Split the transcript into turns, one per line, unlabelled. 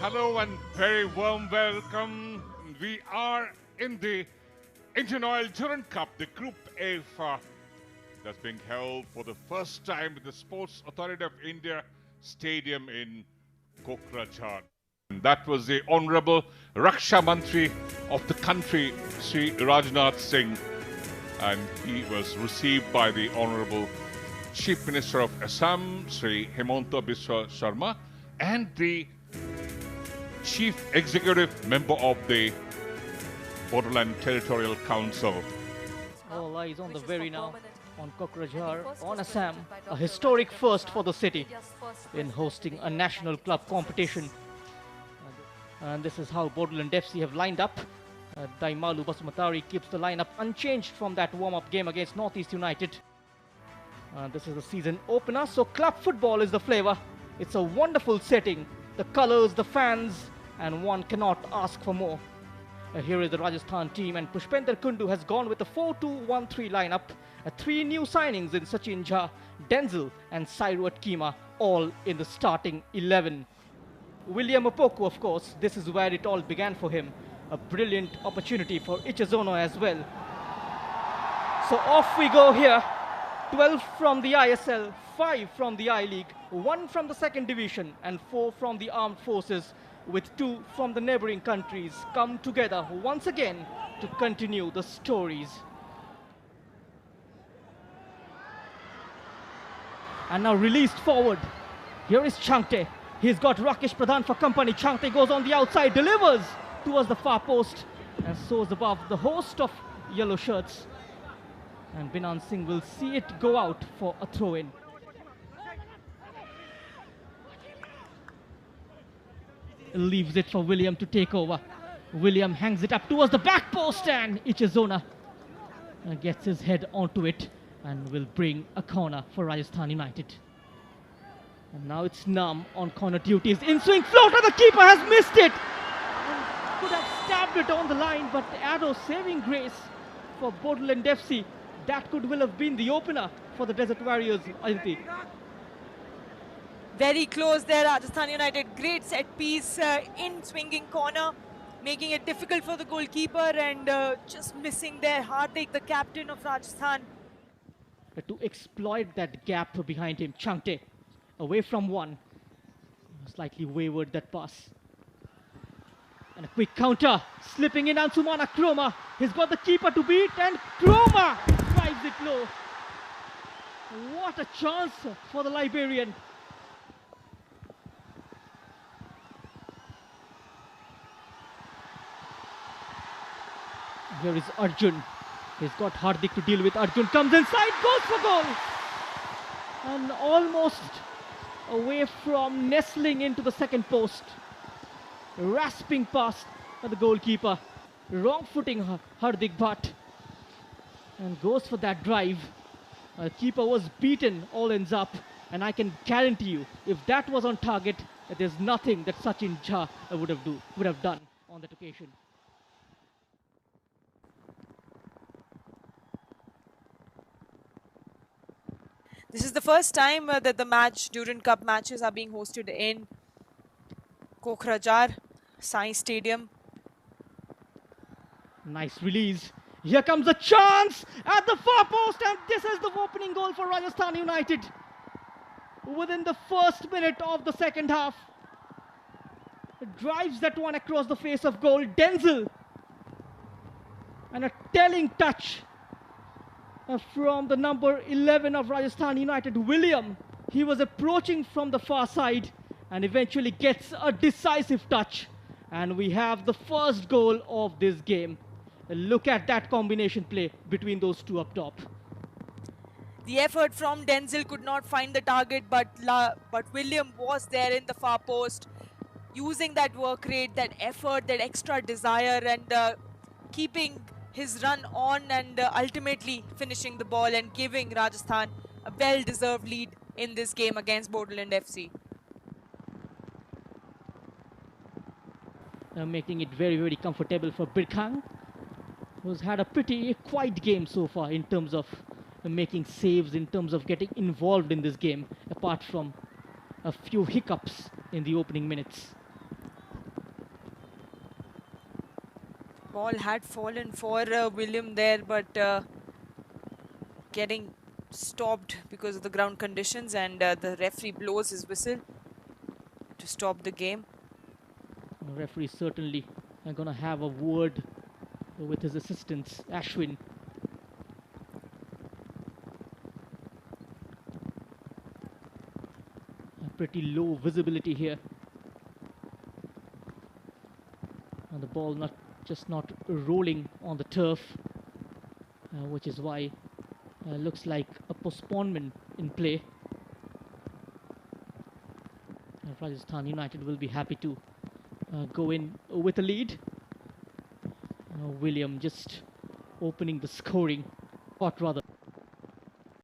Hello and very warm welcome. We are in the Indian Oil Durand Cup, the Group A that's being held for the first time at the Sports Authority of India Stadium in Kokrajhar. And that was the Honorable Raksha Mantri of the country, Sri Rajnath Singh, and he was received by the Honorable Chief Minister of Assam, Sri Himanta Biswa Sharma, and the Chief Executive Member of the Bodoland Territorial Council.
All eyes on the very now on Kokrajhar, on Assam, a historic first for the city in hosting a national club competition. And this is how Bodoland FC have lined up. Daimalu Basumatari keeps the lineup unchanged from that warm-up game against Northeast United. This is the season opener, so club football is the flavor. It's a wonderful setting, the colors, the fans, and one cannot ask for more. Here is the Rajasthan team, and Pushpender Kundu has gone with a 4-2-1-3 lineup. Three new signings in Sachin Jha, Denzel, and Sairuat Kima, all in the starting 11. William Opoku, of course, this is where it all began for him. A brilliant opportunity for Ichizono as well. So off we go here. 12 from the ISL, 5 from the I-League, 1 from the second division, and 4 from the armed forces, with 2 from the neighboring countries come together once again to continue the stories. And now released forward. Here is Changte. He's got Rakesh Pradhan for company. Changte goes on the outside, delivers towards the far post, and soars above the host of yellow shirts. And Binan Singh will see it go out for a throw-in. Leaves it for William to take over. William hangs it up towards the back post, and Ichizona gets his head onto it and will bring a corner for Rajasthan United. And now it's Nam on corner duties. In swing floater, the keeper has missed it. And could have stabbed it on the line, but the arrow saving grace for Bodoland FC. That could well have been the opener for the Desert Warriors, Aditi.
Very close there, Rajasthan United. Great set piece in swinging corner, making it difficult for the goalkeeper, and just missing there Hardik, the captain of Rajasthan.
To exploit that gap behind him, Changte away from one. Slightly wayward that pass. And a quick counter, slipping in Ansumana Kroma. He's got the keeper to beat, and Kroma drives it low. What a chance for the Liberian. Here is Arjun. He's got Hardik to deal with. Arjun comes inside, goes for goal. And almost away from nestling into the second post. Rasping past the goalkeeper. Wrong footing Hardik Bhatt. And goes for that drive. Keeper was beaten, all ends up. And I can guarantee you, if that was on target, there's nothing that Sachin Jha would have done on that occasion.
This is the first time that the Durand Cup matches are being hosted in Kokrajhar, Sai Stadium.
Nice release. Here comes a chance at the far post, and this is the opening goal for Rajasthan United. Within the first minute of the second half. Drives that one across the face of goal. Denzel. And a telling touch from the number 11 of Rajasthan United, William. He was approaching from the far side and eventually gets a decisive touch. And we have the first goal of this game. Look at that combination play between those two up top.
The effort from Denzel could not find the target, but William was there in the far post, using that work rate, that effort, that extra desire, and keeping his run on, and ultimately finishing the ball and giving Rajasthan a well-deserved lead in this game against Bodoland FC.
Making it very, very comfortable for Birkhang, who's had a pretty quiet game so far in terms of making saves, in terms of getting involved in this game, apart from a few hiccups in the opening minutes.
Ball had fallen for William there, but getting stopped because of the ground conditions, and the referee blows his whistle to stop the game.
The referee certainly going to have a word with his assistants, Ashwin. A pretty low visibility here. And the ball not rolling on the turf, which is why looks like a postponement in play. Rajasthan United will be happy to go in with a lead. William just opening the scoring, or rather